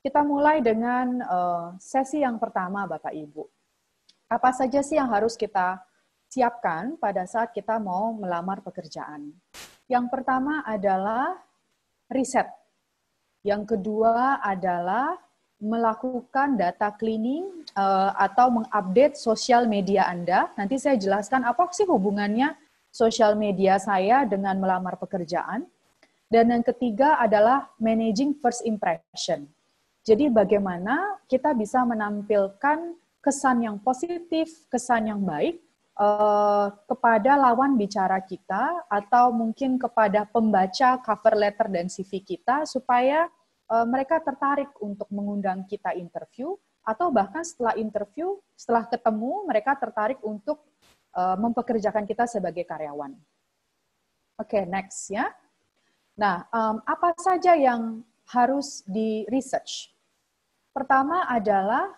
Kita mulai dengan sesi yang pertama, Bapak Ibu. Apa saja sih yang harus kita siapkan pada saat kita mau melamar pekerjaan? Yang pertama adalah riset. Yang kedua adalah melakukan data cleaning atau mengupdate sosial media Anda. Nanti saya jelaskan apa sih hubungannya sosial media saya dengan melamar pekerjaan. Dan yang ketiga adalah managing first impression. Jadi bagaimana kita bisa menampilkan kesan yang positif, kesan yang baik kepada lawan bicara kita atau mungkin kepada pembaca cover letter dan CV kita supaya mereka tertarik untuk mengundang kita interview atau bahkan setelah interview, setelah ketemu mereka tertarik untuk mempekerjakan kita sebagai karyawan. Oke, next ya. Nah, apa saja yang harus di-research? Pertama adalah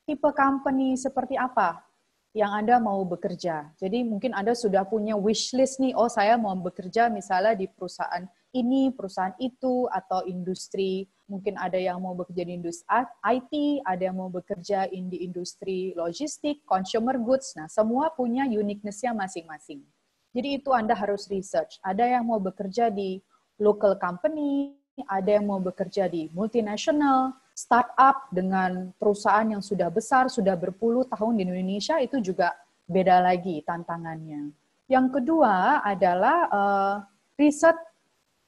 tipe company seperti apa yang Anda mau bekerja. Jadi mungkin Anda sudah punya wish list nih, oh saya mau bekerja misalnya di perusahaan ini, perusahaan itu, atau industri. Mungkin ada yang mau bekerja di industri IT, ada yang mau bekerja di industri logistik, consumer goods. Nah, semua punya uniqueness-nya masing-masing. Jadi itu Anda harus research. Ada yang mau bekerja di local company, ada yang mau bekerja di multinational, startup dengan perusahaan yang sudah besar, sudah berpuluh tahun di Indonesia, itu juga beda lagi tantangannya. Yang kedua adalah riset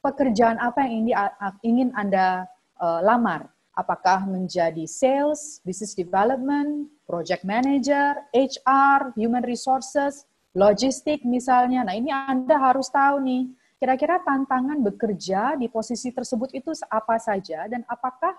pekerjaan apa yang ingin Anda lamar. Apakah menjadi sales, business development, project manager, HR, human resources, logistik misalnya. Nah, ini Anda harus tahu nih, kira-kira tantangan bekerja di posisi tersebut itu apa saja dan apakah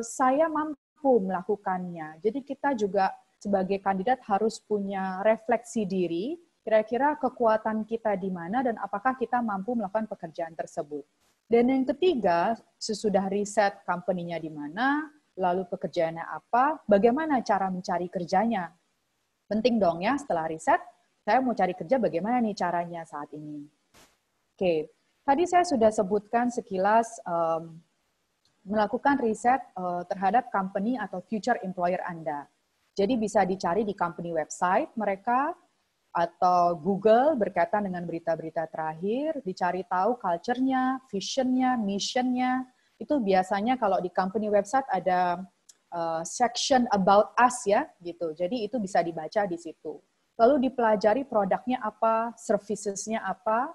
saya mampu melakukannya. Jadi kita juga sebagai kandidat harus punya refleksi diri, kira-kira kekuatan kita di mana dan apakah kita mampu melakukan pekerjaan tersebut. Dan yang ketiga, sesudah riset company-nya di mana, lalu pekerjaannya apa, bagaimana cara mencari kerjanya. Penting dong ya, setelah riset, saya mau cari kerja bagaimana nih caranya saat ini. Oke, tadi saya sudah sebutkan sekilas melakukan riset terhadap company atau future employer Anda. Jadi bisa dicari di company website mereka atau Google berkaitan dengan berita-berita terakhir, dicari tahu culture-nya, vision-nya, mission-nya. Itu biasanya kalau di company website ada section about us ya, gitu. Jadi itu bisa dibaca di situ. Lalu dipelajari produknya apa, services-nya apa,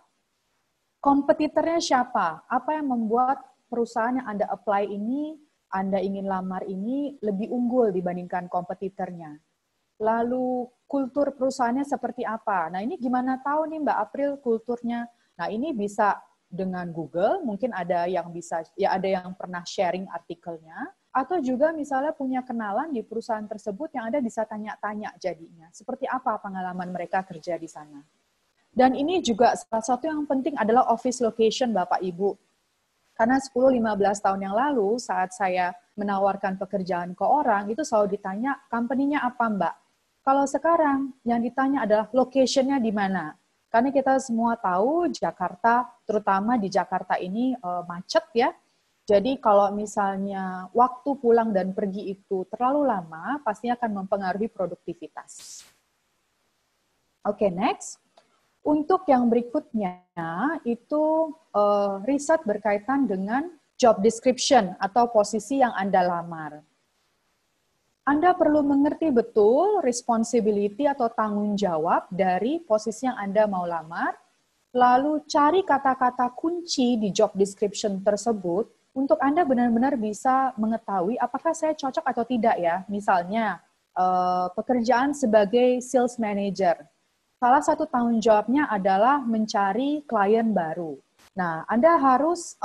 kompetitornya siapa, apa yang membuat perusahaan yang Anda apply ini, Anda ingin lamar ini lebih unggul dibandingkan kompetitornya. Lalu kultur perusahaannya seperti apa? Nah, ini gimana tahu nih Mbak April kulturnya? Nah, ini bisa dengan Google, mungkin ada yang bisa, ya ada yang pernah sharing artikelnya, atau juga misalnya punya kenalan di perusahaan tersebut yang Anda bisa tanya-tanya jadinya. Seperti apa pengalaman mereka kerja di sana. Dan ini juga salah satu yang penting adalah office location Bapak Ibu. Karena 10-15 tahun yang lalu saat saya menawarkan pekerjaan ke orang, itu selalu ditanya, company-nya apa Mbak? Kalau sekarang yang ditanya adalah location-nya di mana. Karena kita semua tahu Jakarta, terutama di Jakarta ini macet ya. Jadi kalau misalnya waktu pulang dan pergi itu terlalu lama, pastinya akan mempengaruhi produktivitas. Oke, next. Untuk yang berikutnya, itu riset berkaitan dengan job description atau posisi yang Anda lamar. Anda perlu mengerti betul responsibility atau tanggung jawab dari posisi yang Anda mau lamar, lalu cari kata-kata kunci di job description tersebut untuk Anda benar-benar bisa mengetahui apakah saya cocok atau tidak ya. Misalnya, pekerjaan sebagai sales manager. Salah satu tanggung jawabnya adalah mencari klien baru. Nah, Anda harus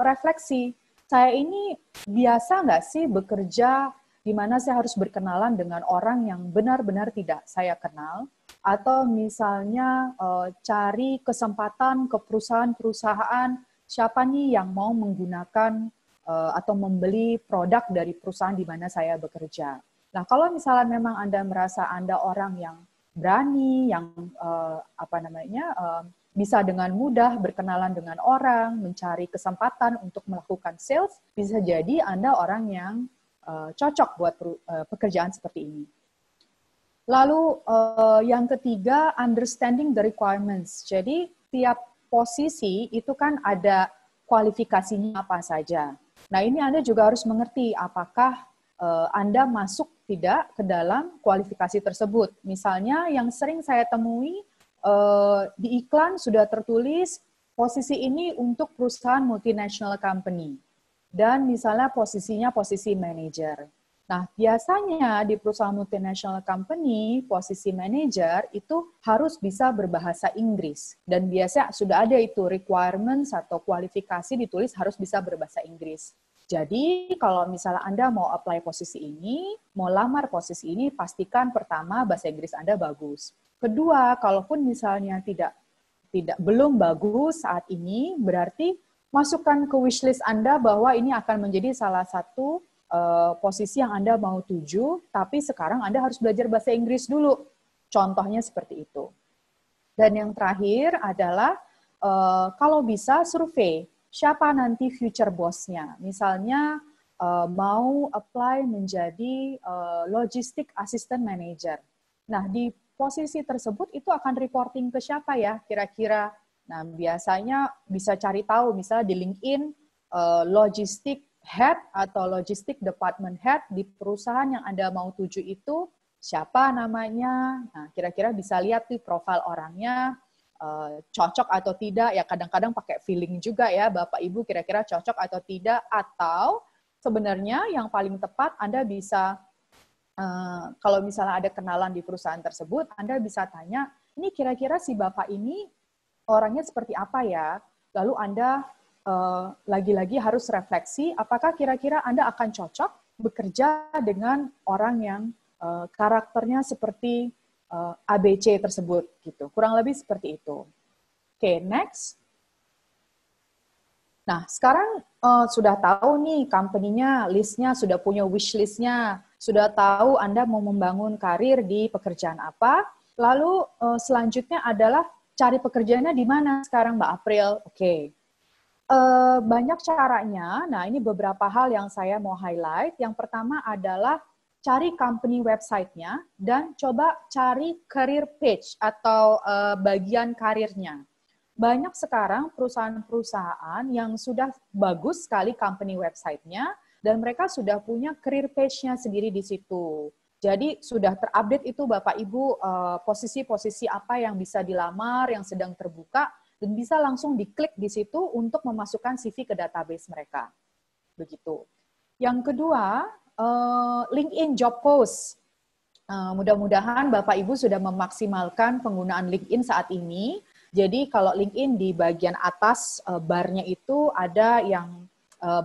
refleksi, saya ini biasa nggak sih bekerja di mana saya harus berkenalan dengan orang yang benar-benar tidak saya kenal, atau misalnya cari kesempatan ke perusahaan-perusahaan, siapa nih yang mau menggunakan atau membeli produk dari perusahaan di mana saya bekerja. Nah, kalau misalnya memang Anda merasa Anda orang yang berani, yang bisa dengan mudah berkenalan dengan orang, mencari kesempatan untuk melakukan sales, bisa jadi Anda orang yang cocok buat pekerjaan seperti ini. Lalu yang ketiga, understanding the requirements. Jadi tiap posisi itu kan ada kualifikasinya apa saja. Nah ini Anda juga harus mengerti apakah Anda masuk tidak ke dalam kualifikasi tersebut. Misalnya yang sering saya temui di iklan sudah tertulis posisi ini untuk perusahaan multinational company. Dan misalnya posisinya posisi manager. Nah, biasanya di perusahaan multinational company, posisi manager itu harus bisa berbahasa Inggris. Dan biasa sudah ada itu requirements atau kualifikasi ditulis harus bisa berbahasa Inggris. Jadi, kalau misalnya Anda mau apply posisi ini, mau lamar posisi ini, pastikan pertama bahasa Inggris Anda bagus. Kedua, kalaupun misalnya belum bagus saat ini, berarti masukkan ke wishlist Anda bahwa ini akan menjadi salah satu posisi yang Anda mau tuju, tapi sekarang Anda harus belajar bahasa Inggris dulu. Contohnya seperti itu. Dan yang terakhir adalah kalau bisa survei siapa nanti future boss-nya. Misalnya mau apply menjadi logistic assistant manager. Nah, di posisi tersebut itu akan reporting ke siapa ya kira-kira. Nah, biasanya bisa cari tahu misalnya di LinkedIn logistic head atau logistic department head di perusahaan yang Anda mau tuju itu siapa namanya. Nah, kira-kira bisa lihat tuh profil orangnya cocok atau tidak. Ya kadang-kadang pakai feeling juga ya, Bapak Ibu kira-kira cocok atau tidak. Atau sebenarnya yang paling tepat Anda bisa kalau misalnya ada kenalan di perusahaan tersebut, Anda bisa tanya, ini kira-kira si Bapak ini orangnya seperti apa ya? Lalu Anda lagi-lagi harus refleksi, apakah kira-kira Anda akan cocok bekerja dengan orang yang karakternya seperti ABC tersebut, gitu. Kurang lebih seperti itu. Oke, next. Nah, sekarang sudah tahu nih company-nya, list-nya, sudah punya wish list-nya, sudah tahu Anda mau membangun karir di pekerjaan apa. Lalu selanjutnya adalah cari pekerjaannya di mana sekarang, Mbak April? Oke. Banyak caranya. Nah, ini beberapa hal yang saya mau highlight. Yang pertama adalah cari company website-nya dan coba cari career page atau bagian karirnya. Banyak sekarang perusahaan-perusahaan yang sudah bagus sekali company website-nya dan mereka sudah punya career page-nya sendiri di situ. Jadi sudah terupdate itu Bapak Ibu posisi-posisi apa yang bisa dilamar, yang sedang terbuka, dan bisa langsung diklik di situ untuk memasukkan CV ke database mereka. Begitu. Yang kedua, LinkedIn job post. Mudah-mudahan Bapak Ibu sudah memaksimalkan penggunaan LinkedIn saat ini. Jadi kalau LinkedIn di bagian atas barnya itu ada yang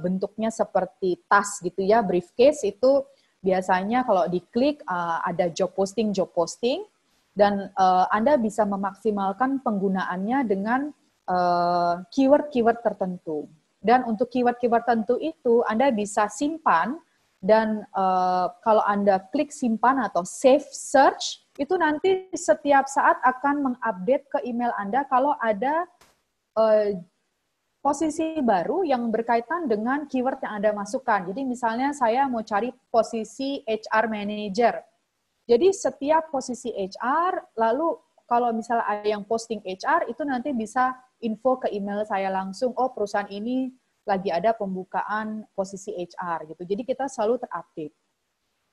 bentuknya seperti tas gitu ya, briefcase itu biasanya kalau diklik ada job posting, dan Anda bisa memaksimalkan penggunaannya dengan keyword-keyword tertentu. Dan untuk keyword-keyword tertentu itu Anda bisa simpan dan kalau Anda klik simpan atau save search, itu nanti setiap saat akan mengupdate ke email Anda kalau ada posisi baru yang berkaitan dengan keyword yang Anda masukkan. Jadi misalnya saya mau cari posisi HR Manager. Jadi setiap posisi HR, lalu kalau misalnya ada yang posting HR, itu nanti bisa info ke email saya langsung, oh perusahaan ini lagi ada pembukaan posisi HR gitu. Jadi kita selalu terupdate.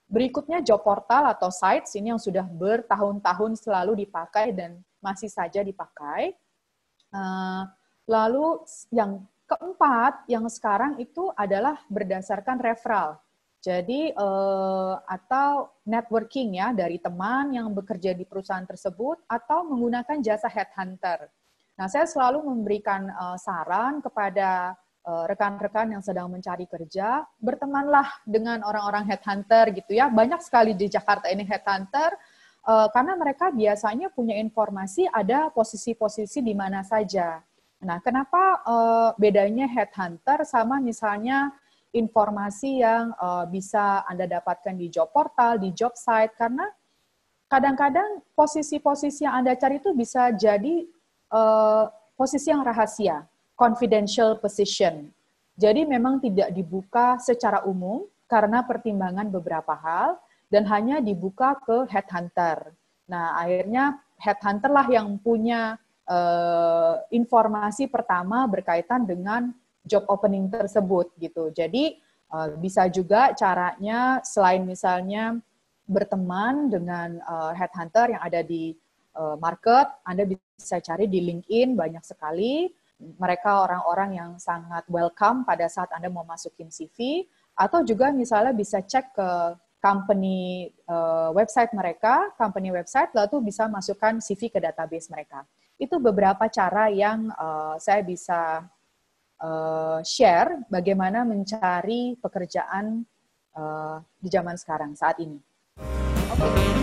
Berikutnya job portal atau sites, ini yang sudah bertahun-tahun selalu dipakai dan masih saja dipakai. Lalu yang keempat, yang sekarang itu adalah berdasarkan referral. Jadi atau networking ya dari teman yang bekerja di perusahaan tersebut atau menggunakan jasa headhunter. Nah, saya selalu memberikan saran kepada rekan-rekan yang sedang mencari kerja, bertemanlah dengan orang-orang headhunter gitu ya. Banyak sekali di Jakarta ini headhunter karena mereka biasanya punya informasi ada posisi-posisi di mana saja. Nah, kenapa bedanya headhunter sama misalnya informasi yang bisa Anda dapatkan di job portal, di job site, karena kadang-kadang posisi-posisi yang Anda cari itu bisa jadi posisi yang rahasia, confidential position. Jadi memang tidak dibuka secara umum karena pertimbangan beberapa hal dan hanya dibuka ke headhunter. Nah, akhirnya headhunter lah yang punya informasi pertama berkaitan dengan job opening tersebut gitu. Jadi bisa juga caranya selain misalnya berteman dengan headhunter yang ada di market, Anda bisa cari di LinkedIn banyak sekali. Mereka orang-orang yang sangat welcome pada saat Anda mau masukin CV, atau juga misalnya bisa cek ke company website mereka, company website, lalu bisa masukkan CV ke database mereka. Itu beberapa cara yang saya bisa share bagaimana mencari pekerjaan di zaman sekarang, saat ini. Oke.